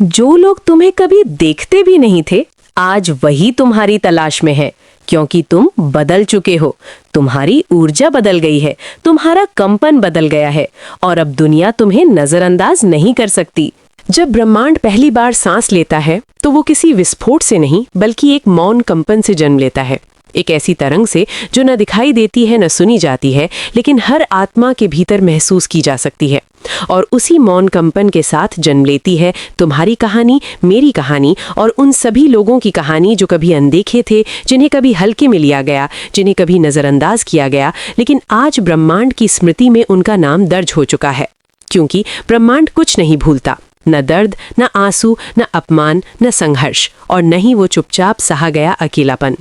जो लोग तुम्हें कभी देखते भी नहीं थे, आज वही तुम्हारी तलाश में है, क्योंकि तुम बदल चुके हो। तुम्हारी ऊर्जा बदल गई है, तुम्हारा कंपन बदल गया है और अब दुनिया तुम्हें नजरअंदाज नहीं कर सकती। जब ब्रह्मांड पहली बार सांस लेता है तो वो किसी विस्फोट से नहीं बल्कि एक मौन कंपन से जन्म लेता है। एक ऐसी तरंग से जो न दिखाई देती है न सुनी जाती है, लेकिन हर आत्मा के भीतर महसूस की जा सकती है। और उसी मौन कंपन के साथ जन्म लेती है तुम्हारी कहानी, मेरी कहानी और उन सभी लोगों की कहानी जो कभी अनदेखे थे, जिन्हें कभी हल्के में लिया गया, जिन्हें कभी नजरअंदाज किया गया, लेकिन आज ब्रह्मांड की स्मृति में उनका नाम दर्ज हो चुका है। क्योंकि ब्रह्मांड कुछ नहीं भूलता, न दर्द, न आंसू, न अपमान, न संघर्ष, और न ही वो चुपचाप सहा गया अकेलापन।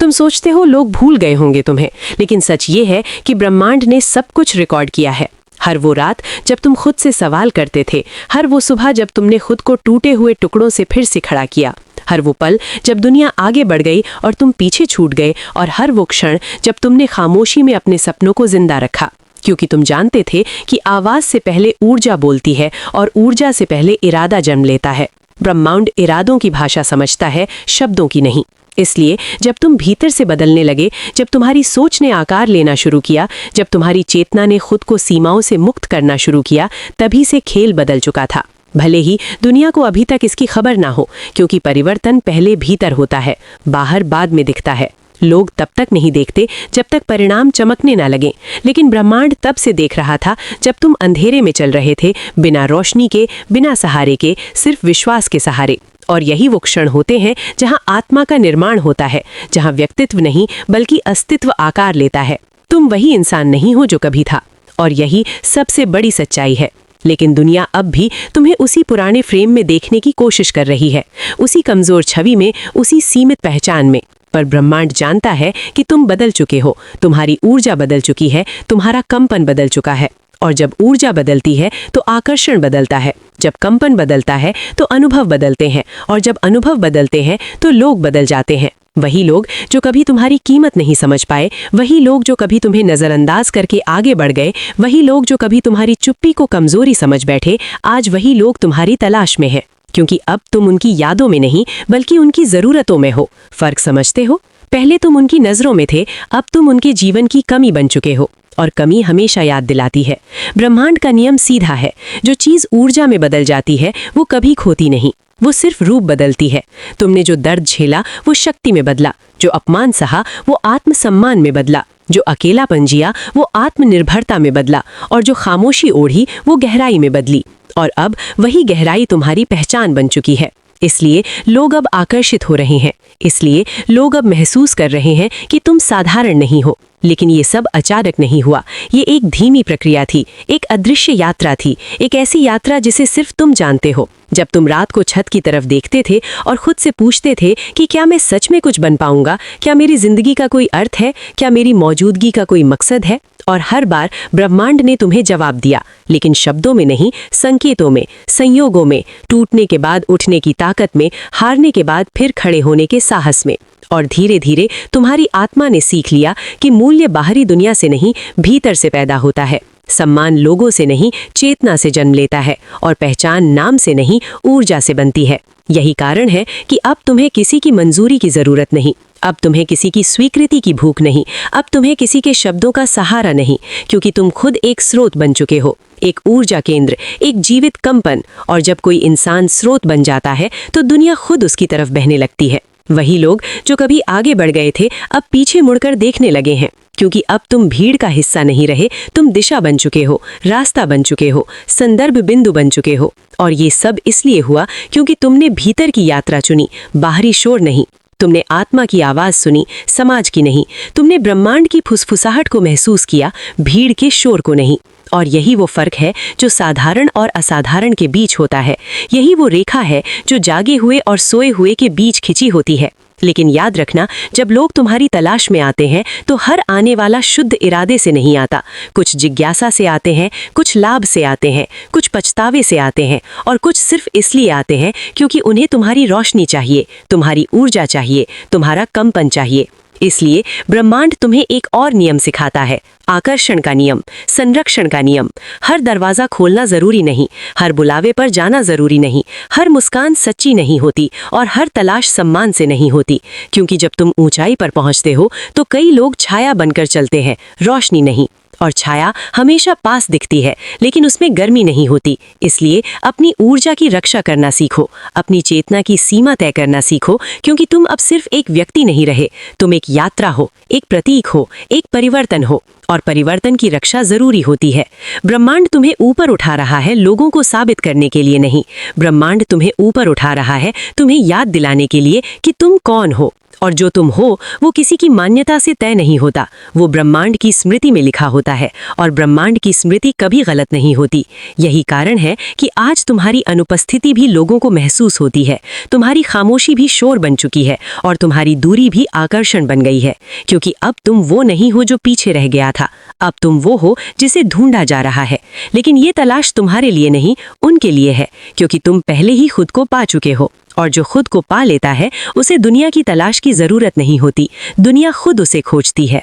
तुम सोचते हो लोग भूल गए होंगे तुम्हें, लेकिन सच ये है कि ब्रह्मांड ने सब कुछ रिकॉर्ड किया है। हर वो रात जब तुम खुद से सवाल करते थे, हर वो सुबह जब तुमने खुद को टूटे हुए टुकड़ों से फिर से खड़ा किया, हर वो पल जब दुनिया आगे बढ़ गई और तुम पीछे छूट गए, और हर वो क्षण जब तुमने खामोशी में अपने सपनों को जिंदा रखा। क्योंकि तुम जानते थे कि आवाज से पहले ऊर्जा बोलती है और ऊर्जा से पहले इरादा जन्म लेता है। ब्रह्मांड इरादों की भाषा समझता है, शब्दों की नहीं। इसलिए जब तुम भीतर से बदलने लगे, जब तुम्हारी सोच ने आकार लेना शुरू किया, जब तुम्हारी चेतना ने खुद को सीमाओं से मुक्त करना शुरू किया, तभी से खेल बदल चुका था। भले ही दुनिया को अभी तक इसकी खबर ना हो, क्योंकि परिवर्तन पहले भीतर होता है, बाहर बाद में दिखता है। लोग तब तक नहीं देखते जब तक परिणाम चमकने ना लगे, लेकिन ब्रह्मांड तब से देख रहा था जब तुम अंधेरे में चल रहे थे, बिना रोशनी के, बिना सहारे के, सिर्फ विश्वास के सहारे। और यही वो क्षण होते हैं जहां आत्मा का निर्माण होता है, जहां व्यक्तित्व नहीं बल्कि अस्तित्व आकार लेता है। तुम वही इंसान नहीं हो जो कभी था, और यही सबसे बड़ी सच्चाई है। लेकिन दुनिया अब भी तुम्हें उसी पुराने फ्रेम में देखने की कोशिश कर रही है, उसी कमजोर छवि में, उसी सीमित पहचान में। पर ब्रह्मांड जानता है कि तुम बदल चुके हो, तुम्हारी ऊर्जा बदल चुकी है, तुम्हारा कंपन बदल चुका है। और जब ऊर्जा बदलती है तो आकर्षण बदलता है, जब कंपन बदलता है तो अनुभव बदलते हैं, और जब अनुभव बदलते हैं तो लोग बदल जाते हैं। वही लोग जो कभी तुम्हारी कीमत नहीं समझ पाए, वही लोग जो कभी तुम्हें नजरअंदाज करके आगे बढ़ गए, वही लोग जो कभी तुम्हारी चुप्पी को कमजोरी समझ बैठे, आज वही लोग तुम्हारी तलाश में हैं। क्योंकि अब तुम उनकी यादों में नहीं बल्कि उनकी जरूरतों में हो। फर्क समझते हो? पहले तुम उनकी नजरों में थे, अब तुम उनके जीवन की कमी बन चुके हो, और कमी हमेशा याद दिलाती है। ब्रह्मांड का नियम सीधा है, जो चीज ऊर्जा में बदल जाती है वो कभी खोती नहीं, वो सिर्फ रूप बदलती है। तुमने जो दर्द झेला वो शक्ति में बदला, जो अपमान सहा वो आत्मसम्मान में बदला, जो अकेलापन जिया वो आत्मनिर्भरता में बदला, और जो खामोशी ओढ़ी वो गहराई में बदली। और अब वही गहराई तुम्हारी पहचान बन चुकी है। इसलिए लोग अब आकर्षित हो रहे हैं, इसलिए लोग अब महसूस कर रहे हैं कि तुम साधारण नहीं हो। लेकिन ये सब अचानक नहीं हुआ, ये एक धीमी प्रक्रिया थी, एक अदृश्य यात्रा थी, एक ऐसी यात्रा जिसे सिर्फ तुम जानते हो। जब तुम रात को छत की तरफ देखते थे और खुद से पूछते थे कि क्या मैं सच में कुछ बन पाऊंगा, क्या मेरी जिंदगी का कोई अर्थ है, क्या मेरी मौजूदगी का कोई मकसद है, और हर बार ब्रह्मांड ने तुम्हें जवाब दिया, लेकिन शब्दों में नहीं, संकेतों में, संयोगों में, टूटने के बाद उठने की ताकत में, हारने के बाद फिर खड़े होने के साहस में। और धीरे धीरे तुम्हारी आत्मा ने सीख लिया कि मूल्य बाहरी दुनिया से नहीं, भीतर से पैदा होता है। सम्मान लोगों से नहीं, चेतना से जन्म लेता है, और पहचान नाम से नहीं, ऊर्जा से बनती है। यही कारण है कि अब तुम्हें किसी की मंजूरी की जरूरत नहीं, अब तुम्हें किसी की स्वीकृति की भूख नहीं, अब तुम्हें किसी के शब्दों का सहारा नहीं, क्योंकि तुम खुद एक स्रोत बन चुके हो, एक ऊर्जा केंद्र, एक जीवित कंपन। और जब कोई इंसान स्रोत बन जाता है तो दुनिया खुद उसकी तरफ बहने लगती है। वही लोग जो कभी आगे बढ़ गए थे अब पीछे मुड़कर देखने लगे हैं, क्योंकि अब तुम भीड़ का हिस्सा नहीं रहे, तुम दिशा बन चुके हो, रास्ता बन चुके हो, संदर्भ बिंदु बन चुके हो। और ये सब इसलिए हुआ क्योंकि तुमने भीतर की यात्रा चुनी, बाहरी शोर नहीं। तुमने आत्मा की आवाज सुनी, समाज की नहीं। तुमने ब्रह्मांड की फुसफुसाहट को महसूस किया, भीड़ के शोर को नहीं। और यही वो फर्क है जो साधारण और असाधारण के बीच होता है। यही वो रेखा है जो जागे हुए और सोए हुए के बीच खिंची होती है। लेकिन याद रखना, जब लोग तुम्हारी तलाश में आते हैं तो हर आने वाला शुद्ध इरादे से नहीं आता। कुछ जिज्ञासा से आते हैं, कुछ लाभ से आते हैं, कुछ पछतावे से आते हैं, और कुछ सिर्फ इसलिए आते हैं क्योंकि उन्हें तुम्हारी रोशनी चाहिए, तुम्हारी ऊर्जा चाहिए, तुम्हारा कंपन चाहिए। इसलिए ब्रह्मांड तुम्हें एक और नियम सिखाता है, आकर्षण का नियम, संरक्षण का नियम। हर दरवाजा खोलना जरूरी नहीं, हर बुलावे पर जाना जरूरी नहीं, हर मुस्कान सच्ची नहीं होती और हर तलाश सम्मान से नहीं होती। क्योंकि जब तुम ऊंचाई पर पहुंचते हो तो कई लोग छाया बनकर चलते हैं, रोशनी नहीं। और छाया हमेशा पास दिखती है लेकिन उसमें गर्मी नहीं होती। इसलिए अपनी ऊर्जा की रक्षा करना सीखो, अपनी चेतना की सीमा तय करना सीखो, क्योंकि तुम अब सिर्फ एक व्यक्ति नहीं रहे, तुम एक यात्रा हो, एक प्रतीक हो, एक परिवर्तन हो। और परिवर्तन की रक्षा जरूरी होती है। ब्रह्मांड तुम्हें ऊपर उठा रहा है लोगों को साबित करने के लिए नहीं, ब्रह्मांड तुम्हें ऊपर उठा रहा है तुम्हें याद दिलाने के लिए कि तुम कौन हो। और जो तुम हो वो किसी की मान्यता से तय नहीं होता, वो ब्रह्मांड की स्मृति में लिखा होता है। और ब्रह्मांड की स्मृति कभी गलत नहीं होती। यही कारण है कि आज तुम्हारी अनुपस्थिति भी लोगों को महसूस होती है, तुम्हारी खामोशी भी शोर बन चुकी है और तुम्हारी दूरी भी आकर्षण बन गई है। क्योंकि अब तुम वो नहीं हो जो पीछे रह गया था, अब तुम वो हो जिसे ढूंढा जा रहा है। लेकिन ये तलाश तुम्हारे लिए नहीं, उनके लिए है, क्योंकि तुम पहले ही खुद को पा चुके हो। और जो खुद को पा लेता है उसे दुनिया की तलाश की जरूरत नहीं होती, दुनिया खुद उसे खोजती है।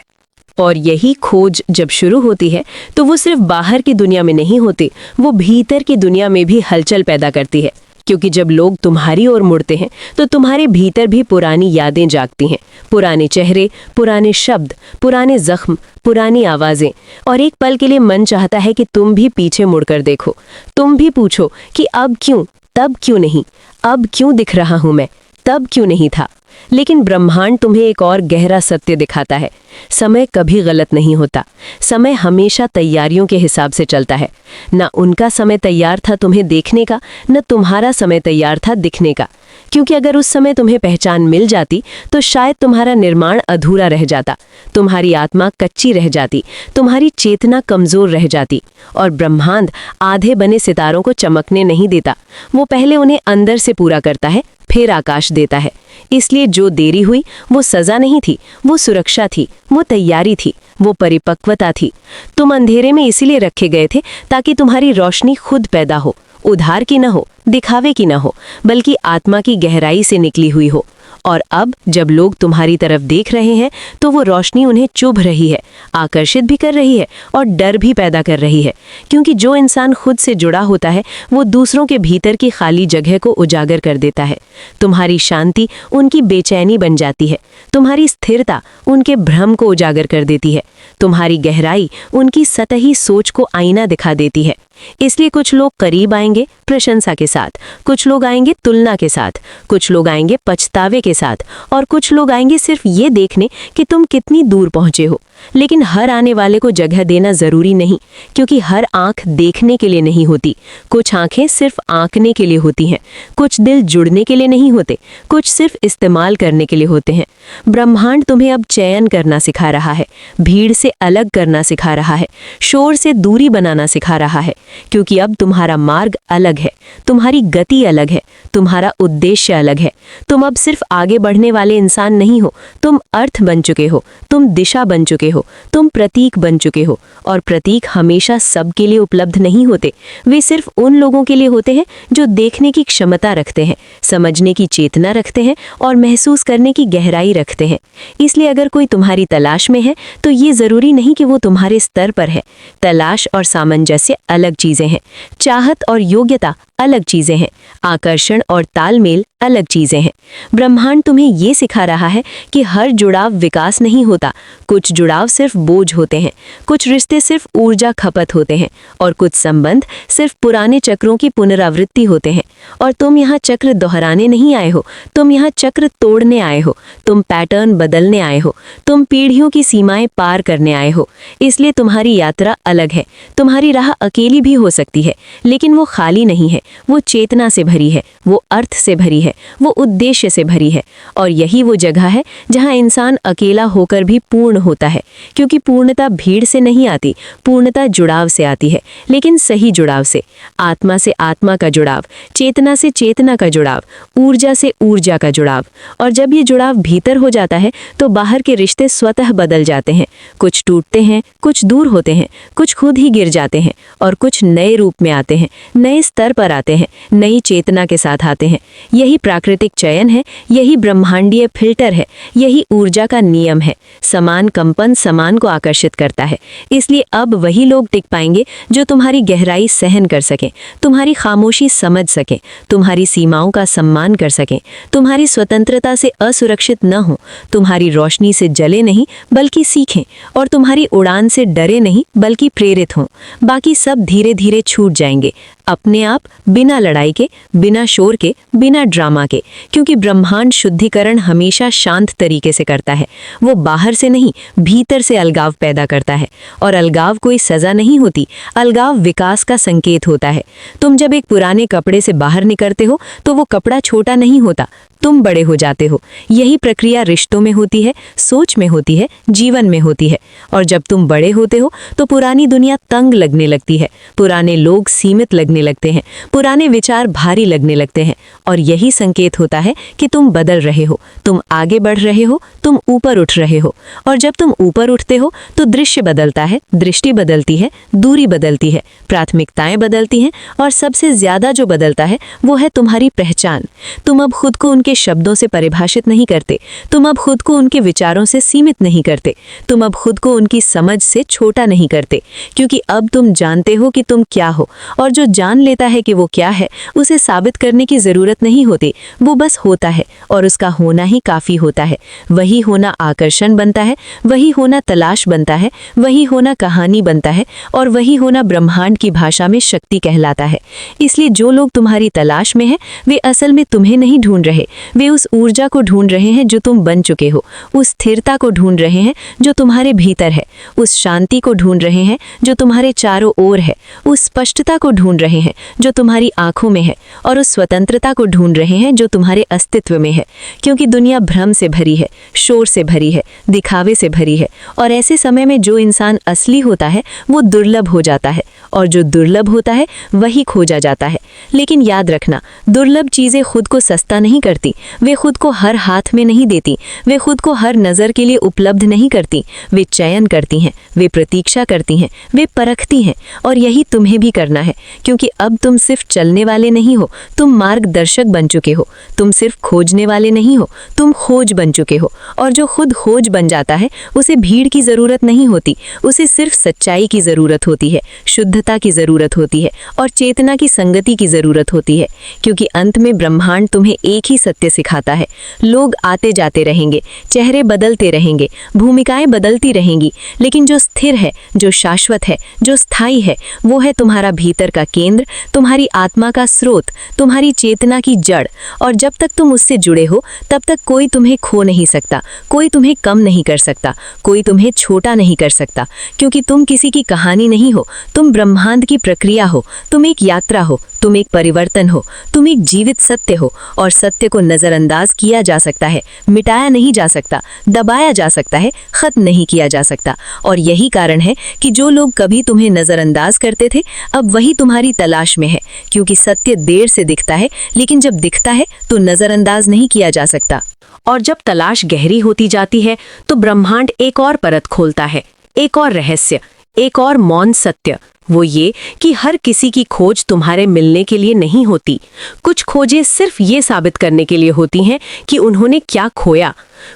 और यही खोज जब शुरू होती है तो वो सिर्फ बाहर की दुनिया में नहीं होती, वो भीतर की दुनिया में भी हलचल पैदा करती है। क्योंकि जब लोग तुम्हारी ओर मुड़ते हैं तो तुम्हारे भीतर भी पुरानी यादें जागती हैं, पुराने चेहरे, पुराने शब्द, पुराने जख्म, पुरानी आवाजें। और एक पल के लिए मन चाहता है कि तुम भी पीछे मुड़कर देखो, तुम भी पूछो कि अब क्यों, तब क्यों नहीं, अब क्यों दिख रहा हूं मैं, तब क्यों नहीं था। लेकिन ब्रह्मांड तुम्हें एक और गहरा सत्य दिखाता है, समय कभी गलत नहीं होता, समय हमेशा तैयारियों के हिसाब से चलता है। ना उनका समय तैयार था तुम्हें देखने का, न तुम्हारा समय तैयार था दिखने का। क्योंकि अगर उस समय तुम्हें पहचान मिल जाती तो शायद तुम्हारा निर्माण अधूरा रह जाता, तुम्हारी आत्मा कच्ची रह जाती, तुम्हारी चेतना कमजोर रह जाती। और ब्रह्मांड आधे बने सितारों को चमकने नहीं देता, वो पहले उन्हें अंदर से पूरा करता है, फिर आकाश देता है। इसलिए जो देरी हुई वो सजा नहीं थी, वो सुरक्षा थी, वो तैयारी थी, वो परिपक्वता थी। तुम अंधेरे में इसीलिए रखे गए थे ताकि तुम्हारी रोशनी खुद पैदा हो, उधार की न हो, दिखावे की न हो, बल्कि आत्मा की गहराई से निकली हुई हो। और अब जब लोग तुम्हारी तरफ देख रहे हैं तो वो रोशनी उन्हें चुभ रही है, आकर्षित भी कर रही है और डर भी पैदा कर रही है। क्योंकि जो इंसान खुद से जुड़ा होता है वो दूसरों के भीतर की खाली जगह को उजागर कर देता है। तुम्हारी शांति उनकी बेचैनी बन जाती है, तुम्हारी स्थिरता उनके भ्रम को उजागर कर देती है, तुम्हारी गहराई उनकी सतही सोच को आईना दिखा देती है। इसलिए कुछ लोग करीब आएंगे प्रशंसा के साथ, कुछ लोग आएंगे तुलना के साथ, कुछ लोग आएंगे पछतावे के साथ, और कुछ लोग आएंगे सिर्फ ये देखने कि तुम कितनी दूर पहुंचे हो। लेकिन हर आने वाले को जगह देना जरूरी नहीं, क्योंकि हर आंख देखने के लिए नहीं होती, कुछ आंखें सिर्फ आंकने के लिए होती हैं, कुछ दिल जुड़ने के लिए नहीं होते, कुछ सिर्फ इस्तेमाल करने के लिए होते हैं। ब्रह्मांड तुम्हें अब चयन करना सिखा रहा है, भीड़ से अलग करना सिखा रहा है, शोर से दूरी बनाना सिखा रहा है। क्योंकि अब तुम्हारा मार्ग अलग है, तुम्हारी गति अलग है, तुम्हारा उद्देश्य अलग है। तुम अब सिर्फ आगे बढ़ने वाले इंसान नहीं हो, तुम अर्थ बन चुके हो, तुम दिशा बन चुके हो, तुम प्रतीक बन चुके हो। और प्रतीक हमेशा सबके लिए उपलब्ध नहीं होते, वे सिर्फ उन लोगों के लिए होते हैं जो देखने की क्षमता रखते हैं, समझने की चेतना रखते हैं और महसूस करने की गहराई रखते हैं। इसलिए अगर कोई तुम्हारी तलाश में है तो ये जरूरी नहीं कि वो तुम्हारे स्तर पर है। तलाश और सामंजस्य अलग चीजें हैं, चाहत और योग्यता अलग चीजें हैं, आकर्षण और तालमेल अलग चीजें हैं। ब्रह्मांड तुम्हें ये सिखा रहा है कि हर जुड़ाव विकास नहीं होता, कुछ जुड़ाव सिर्फ बोझ होते हैं, कुछ रिश्ते सिर्फ ऊर्जा खपत होते हैं, और कुछ संबंध सिर्फ पुराने चक्रों की पुनरावृत्ति होते हैं। और तुम यहाँ चक्र दोहराने नहीं आए हो, तुम यहाँ चक्र तोड़ने आए हो, तुम पैटर्न बदलने आए हो, तुम पीढ़ियों की सीमाएं पार करने आए हो। इसलिए तुम्हारी यात्रा अलग है, तुम्हारी राह अकेली भी हो सकती है, लेकिन वो खाली नहीं है, वो चेतना से भरी है, वो अर्थ से भरी है, वो उद्देश्य से भरी है। और यही वो जगह है जहां इंसान अकेला होकर भी पूर्ण होता है, क्योंकि पूर्णता भीड़ से नहीं आती, पूर्णता जुड़ाव से आती है, लेकिन सही जुड़ाव से, आत्मा से आत्मा का जुड़ाव, चेतना से चेतना का जुड़ाव, ऊर्जा से ऊर्जा का जुड़ाव। और जब ये जुड़ाव भीतर हो जाता है तो बाहर के रिश्ते स्वतः बदल जाते हैं, कुछ टूटते हैं, कुछ दूर होते हैं, कुछ खुद ही गिर जाते हैं, और कुछ नए रूप में आते हैं, नए स्तर पर आते हैं, नई चेतना के साथ बताते हैं। यही प्राकृतिक चयन है, यही ब्रह्मांडीय फिल्टर है, यही ऊर्जा का नियम है। समान कंपन समान को आकर्षित करता है। इसलिए अब वही लोग टिक पाएंगे जो तुम्हारी गहराई सहन कर सकें, तुम्हारी खामोशी समझ सकें, तुम्हारी सीमाओं का सम्मान कर सकें, तुम्हारी स्वतंत्रता से असुरक्षित न हो, तुम्हारी रोशनी से जले नहीं बल्कि सीखें, और तुम्हारी उड़ान से डरे नहीं बल्कि प्रेरित हों। बाकी सब धीरे धीरे छूट जाएंगे, अपने आप, बिना लड़ाई के, बिना शोर के, बिना ड्रामा के। क्योंकि ब्रह्मांड शुद्धिकरण हमेशा शांत तरीके से करता है। वो बाहर से नहीं, भीतर से अलगाव पैदा करता है। और अलगाव कोई सजा नहीं होती, अलगाव विकास का संकेत होता है। तुम जब एक पुराने कपड़े से बाहर निकलते हो तो वो कपड़ा छोटा नहीं होता, तुम बड़े हो जाते हो। यही प्रक्रिया रिश्तों में होती है, सोच में होती है, जीवन में होती है। और जब तुम बड़े होते हो तो पुरानी दुनिया तंग लगने लगती है, पुराने लोग सीमित लगने लगते हैं, पुराने विचार भारी लगने लगते हैं। और यही संकेत होता है कि तुम बदल रहे हो, तुम आगे बढ़ रहे हो, तुम ऊपर उठ रहे हो। और जब तुम ऊपर उठते हो तो दृश्य बदलता है, दृष्टि बदलती है, दूरी बदलती है, प्राथमिकताएं बदलती हैं, और सबसे ज्यादा जो बदलता है वो है तुम्हारी पहचान। तुम अब खुद को उनके शब्दों से परिभाषित नहीं करते, तुम अब खुद को उनके विचारों से सीमित नहीं करते, तुम अब खुद को उनकी समझ से छोटा नहीं करते। क्योंकि अब तुम जानते हो कि तुम क्या हो, और जो जान लेता है कि वो क्या है उसे साबित करने की जरूरत नहीं होती, वो बस होता है, और उसका होना ही काफी होता है। वही होना आकर्षण बनता है, वही होना तलाश बनता है, वही होना कहानी बनता है, और वही होना ब्रह्मांड की भाषा में शक्ति कहलाता है। इसलिए जो लोग तुम्हारी तलाश में हैं वे असल में तुम्हें नहीं ढूंढ रहे, वे उस ऊर्जा को ढूंढ रहे हैं जो तुम बन चुके हो, उस स्थिरता को ढूंढ रहे हैं जो तुम्हारे भीतर है, उस शांति को ढूंढ रहे हैं जो तुम्हारे चारों ओर है, उस स्पष्टता को ढूंढ रहे हैं जो तुम्हारी आंखों में है, और उस स्वतंत्रता को ढूंढ रहे हैं जो तुम्हारे अस्तित्व में है। क्योंकि दुनिया भ्रम से भरी है, शोर से भरी है, दिखावे से भरी है, और ऐसे समय में जो इंसान असली होता है वो दुर्लभ हो जाता है, और जो दुर्लभ होता है वही खोजा जाता है। लेकिन याद रखना, दुर्लभ चीजें खुद को सस्ता नहीं करती, वे खुद को हर हाथ में नहीं देती, वे खुद को हर नजर के लिए उपलब्ध नहीं करती। वे चयन करती हैं, वे प्रतीक्षा करती हैं, वे परखती हैं। और यही तुम्हें भी करना है, क्योंकि अब तुम सिर्फ चलने वाले नहीं हो, तुम मार्गदर्शक बन चुके हो। तुम सिर्फ खोजने वाले नहीं हो, तुम खोज बन चुके हो। और जो खुद खोज बन जाता है उसे भीड़ की जरूरत नहीं होती, उसे सिर्फ सच्चाई की जरूरत होती है, शुद्धता की जरूरत होती है, और चेतना की संगति की जरूरत होती है। क्योंकि अंत में ब्रह्मांड तुम्हें एक ही सत्य सिखाता है। लोग आते जाते रहेंगे, चेहरे बदलते रहेंगे, भूमिकाएं बदलती रहेंगी, लेकिन जो स्थिर है, जो शाश्वत है, जो स्थायी है, वो है तुम्हारा भीतर का केंद्र, तुम्हारी आत्मा का स्रोत, तुम्हारी चेतना की जड़। और जब तक तुम उससे जुड़े हो तब तक कोई तुम्हें खो नहीं सकता, कोई तुम्हें कम नहीं कर सकता, कोई तुम्हें छोटा नहीं कर सकता। क्योंकि तुम किसी की कहानी नहीं हो, तुम ब्रह्मांड की प्रक्रिया हो, तुम एक यात्रा हो, तुम एक परिवर्तन हो, तुम एक जीवित सत्य हो। और सत्य को नजरअंदाज किया जा सकता है, मिटाया नहीं जा सकता, दबाया जा सकता है, खत्म नहीं किया जा सकता। और यही कारण है कि जो लोग कभी तुम्हें नजरअंदाज करते थे अब वही तुम्हारी तलाश में है। क्योंकि सत्य देर से दिखता है, लेकिन जब दिखता है तो नजरअंदाज नहीं किया जा सकता। और जब तलाश गहरी होती जाती है तो ब्रह्मांड एक और परत खोलता है, एक और रहस्य, एक और मौन सत्य। वो ये कि हर किसी की खोज तुम्हारे मिलने के लिए नहीं होती। कुछ खोजें सिर्फ ये साबित करने के लिए होती हैं कि उन्होंने क्या खोया।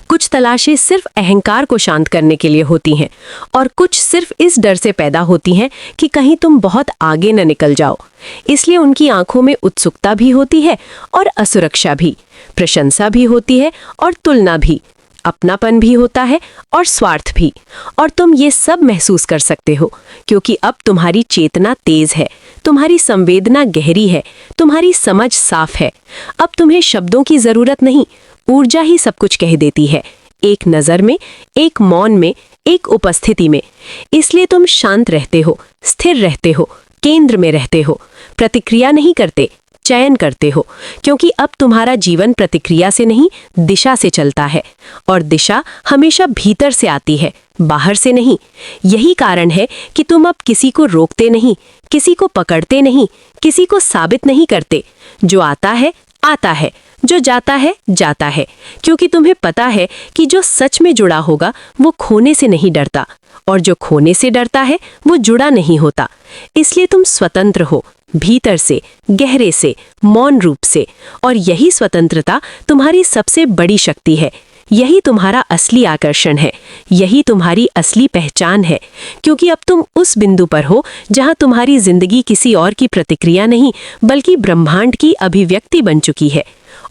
कुछ तलाशें सिर्फ अहंकार को शांत करने के लिए होती हैं, और कुछ सिर्फ इस डर से पैदा होती हैं कि कहीं तुम बहुत आगे न निकल जाओ। इसलिए उनकी आंखों में उत्सुकता भी होती है और असुरक्षा भी, प्रशंसा भी होती है और तुलना भी, अपनापन भी होता है और स्वार्थ भी। और तुम ये सब महसूस कर सकते हो क्योंकि अब तुम्हारी चेतना तेज है, तुम्हारी संवेदना गहरी है, तुम्हारी समझ साफ है। अब तुम्हें शब्दों की जरूरत नहीं, ऊर्जा ही सब कुछ कह देती है, एक नजर में, एक मौन में, एक उपस्थिति में। इसलिए तुम शांत रहते हो, स्थिर रहते हो, केंद्र में रहते हो, प्रतिक्रिया नहीं करते, चयन करते हो। क्योंकि अब तुम्हारा जीवन प्रतिक्रिया से नहीं, दिशा से चलता है, और दिशा हमेशा भीतर से आती है, बाहर से नहीं। यही कारण है कि तुम अब किसी को रोकते नहीं, किसी को पकड़ते नहीं, किसी को साबित नहीं करते। जो आता है आता है, जो जाता है जाता है। क्योंकि तुम्हें पता है कि जो सच में जुड़ा होगा वो खोने से नहीं डरता, और जो खोने से डरता है वो जुड़ा नहीं होता। इसलिए तुम स्वतंत्र हो, भीतर से, गहरे से, मौन रूप से। और यही स्वतंत्रता तुम्हारी सबसे बड़ी शक्ति है। यही तुम्हारा असली आकर्षण है, यही तुम्हारी असली पहचान है। क्योंकि अब तुम उस बिंदु पर हो जहां तुम्हारी जिंदगी किसी और की प्रतिक्रिया नहीं बल्कि ब्रह्मांड की अभिव्यक्ति बन चुकी है।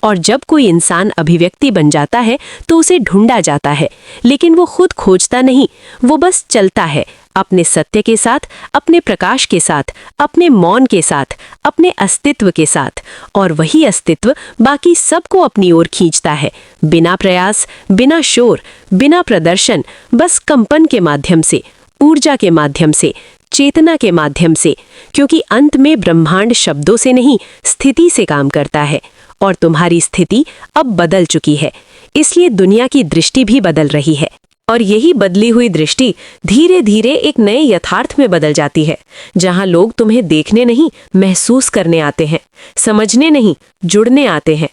और जब कोई इंसान अभिव्यक्ति बन जाता है तो उसे ढूंढा जाता है, लेकिन वो खुद खोजता नहीं, वो बस चलता है अपने सत्य के साथ, अपने प्रकाश के साथ, अपने मौन के साथ, अपने अस्तित्व के साथ। और वही अस्तित्व बाकी सबको अपनी ओर खींचता है, बिना प्रयास, बिना शोर, बिना प्रदर्शन, बस कंपन के माध्यम से, ऊर्जा के माध्यम से, चेतना के माध्यम से। क्योंकि अंत में ब्रह्मांड शब्दों से नहीं, स्थिति से काम करता है। और तुम्हारी स्थिति अब बदल चुकी है, इसलिए दुनिया की दृष्टि भी बदल रही है। और यही बदली हुई दृष्टि धीरे धीरे एक नए यथार्थ में बदल जाती है, जहां लोग तुम्हें देखने नहीं, महसूस करने आते हैं, समझने नहीं, जुड़ने आते हैं।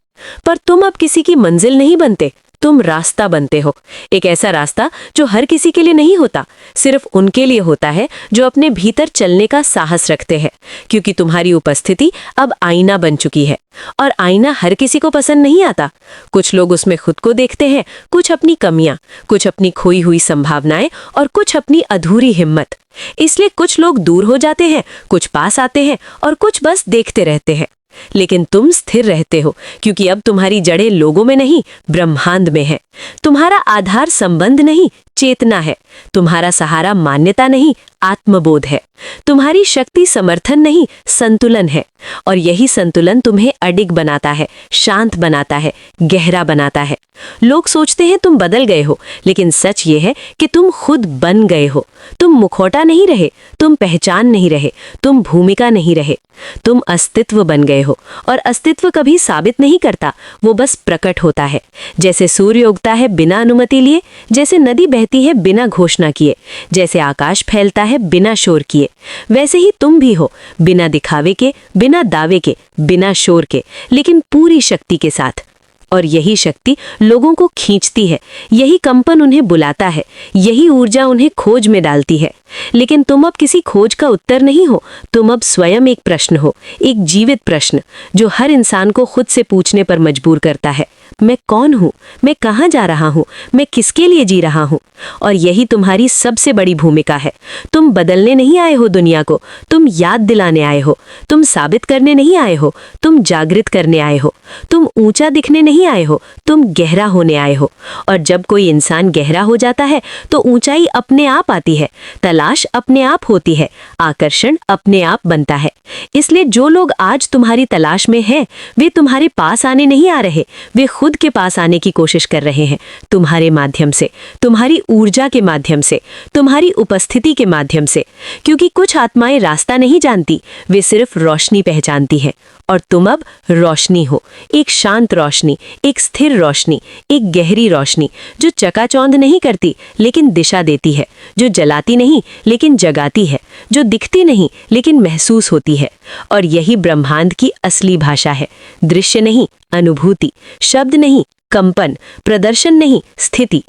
पर तुम अब किसी की मंजिल नहीं बनते, तुम रास्ता बनते हो। एक ऐसा रास्ता जो हर किसी के लिए नहीं होता, सिर्फ उनके लिए होता है जो अपने भीतर चलने का साहस रखते हैं। क्योंकि तुम्हारी उपस्थिति अब आईना बन चुकी है, और आईना हर किसी को पसंद नहीं आता। कुछ लोग उसमें खुद को देखते हैं, कुछ अपनी कमियां, कुछ अपनी खोई हुई संभावनाएं, और कुछ अपनी अधूरी हिम्मत। इसलिए कुछ लोग दूर हो जाते हैं, कुछ पास आते हैं, और कुछ बस देखते रहते हैं। लेकिन तुम स्थिर रहते हो, क्योंकि अब तुम्हारी जड़ें लोगों में नहीं, ब्रह्मांड में है। तुम्हारा आधार संबंध नहीं, चेतना है। तुम्हारा सहारा मान्यता नहीं, आत्मबोध है। तुम्हारी शक्ति समर्थन नहीं, संतुलन है। और यही संतुलन तुम्हें अडिग बनाता है, शांत बनाता है, गहरा बनाता है। लोग सोचते हैं तुम बदल गए हो, लेकिन सच ये है कि तुम खुद बन गए हो। तुम मुखौटा नहीं रहे, तुम पहचान नहीं रहे, तुम भूमिका नहीं रहे, तुम अस्तित्व बन गए हो। और अस्तित्व कभी साबित नहीं करता, वो बस प्रकट होता है। जैसे सूर्य उगता है बिना अनुमति लिए, जैसे नदी बहती है बिना घोषणा किए, जैसे आकाश फैलता है बिना शोर किए, वैसे ही तुम भी हो, बिना दिखावे के, बिना दावे के, बिना शोर के, लेकिन पूरी शक्ति के साथ। और यही शक्ति लोगों को खींचती है, यही कंपन उन्हें बुलाता है, यही ऊर्जा उन्हें खोज में डालती है। लेकिन तुम अब किसी खोज का उत्तर नहीं हो, तुम अब स्वयं एक प्रश्न हो, एक जीवित प्रश्न जो हर इंसान को खुद से पूछने पर मजबूर करता है, मैं कौन हूँ, मैं कहाँ जा रहा हूँ, मैं किसके लिए जी रहा हूँ। और यही तुम्हारी सबसे बड़ी भूमिका है। तुम बदलने नहीं आए हो दुनिया को, तुम याद दिलाने आए हो। तुम साबित करने नहीं आए हो, तुम जागृत करने आए हो। तुम ऊंचा दिखने नहीं आए हो, तुम गहरा होने आए हो। और जब कोई इंसान गहरा हो जाता है तो ऊंचाई अपने आप आती है, तलाश अपने आप होती है, आकर्षण अपने आप बनता है। इसलिए जो लोग आज तुम्हारी तलाश में हैं, वे तुम्हारे पास आने नहीं आ रहे, वे खुद के पास आने की कोशिश कर रहे हैं, तुम्हारे माध्यम से, तुम्हारी ऊर्जा के माध्यम से, तुम्हारी उपस्थिति के माध्यम से। क्योंकि कुछ आत्माएं रास्ता नहीं जानती, वे सिर्फ रोशनी पहचानती हैं। और तुम अब रोशनी हो, एक शांत रोशनी, एक स्थिर रोशनी, एक गहरी रोशनी जो चकाचौंध नहीं करती लेकिन दिशा देती है, जो जलाती नहीं लेकिन जगाती है, जो दिखती नहीं लेकिन महसूस होती है। और यही ब्रह्मांड की असली भाषा है, दृश्य नहीं, अनुभूति, शब्द नहीं, कंपन, प्रदर्शन नहीं, स्थिति।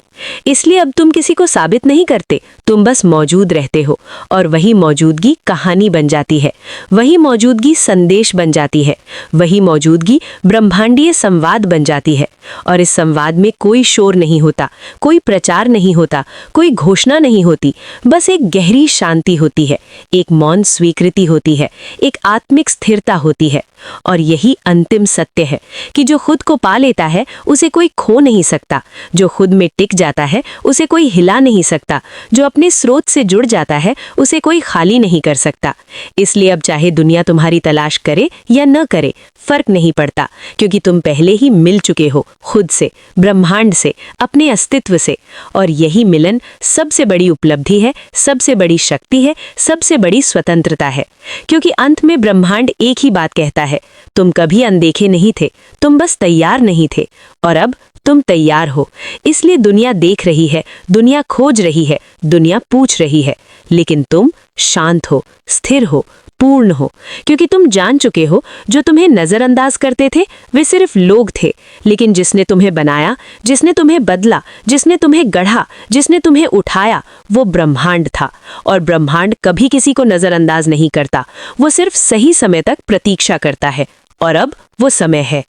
इसलिए अब तुम किसी को साबित नहीं करते, तुम बस मौजूद रहते हो। और वही मौजूदगी कहानी बन जाती है, वही मौजूदगी संदेश बन जाती है, वही मौजूदगी ब्रह्मांडीय संवाद बन जाती है। और इस संवाद में कोई शोर नहीं होता, कोई प्रचार नहीं होता, कोई घोषणा नहीं होती, बस एक गहरी शांति होती है, एक मौन स्वीकृति होती है, एक आत्मिक स्थिरता होती है। और यही अंतिम सत्य है कि जो खुद को पा लेता है उसे कोई खो नहीं सकता, जो खुद में टिक जाता है उसे कोई हिला नहीं सकता, जो अपने स्रोत से जुड़ जाता है उसे कोई खाली नहीं कर सकता। इसलिए अब चाहे दुनिया तुम्हारी तलाश करे या न करे, फर्क नहीं पड़ता, क्योंकि तुम पहले ही मिल चुके हो खुद से, ब्रह्मांड से, अपने अस्तित्व से। और यही मिलन सबसे बड़ी उपलब्धि है, सबसे बड़ी शक्ति है, सबसे बड़ी स्वतंत्रता है। क्योंकि अंत में ब्रह्मांड एक ही बात कहता है, तुम कभी अनदेखे नहीं थे, तुम बस तैयार नहीं थे, और अब तुम तैयार हो। इसलिए दुनिया देख रही है, दुनिया खोज रही है, दुनिया पूछ रही है, लेकिन तुम शांत हो, स्थिर हो, पूर्ण हो, क्योंकि तुम जान चुके हो जो तुम्हें नजरअंदाज करते थे वे सिर्फ लोग थे, लेकिन जिसने तुम्हें बनाया, जिसने तुम्हें बदला, जिसने तुम्हें गढ़ा, जिसने तुम्हें उठाया, वो ब्रह्मांड था। और ब्रह्मांड कभी किसी को नजरअंदाज नहीं करता, वो सिर्फ सही समय तक प्रतीक्षा करता है। और अब वो समय है।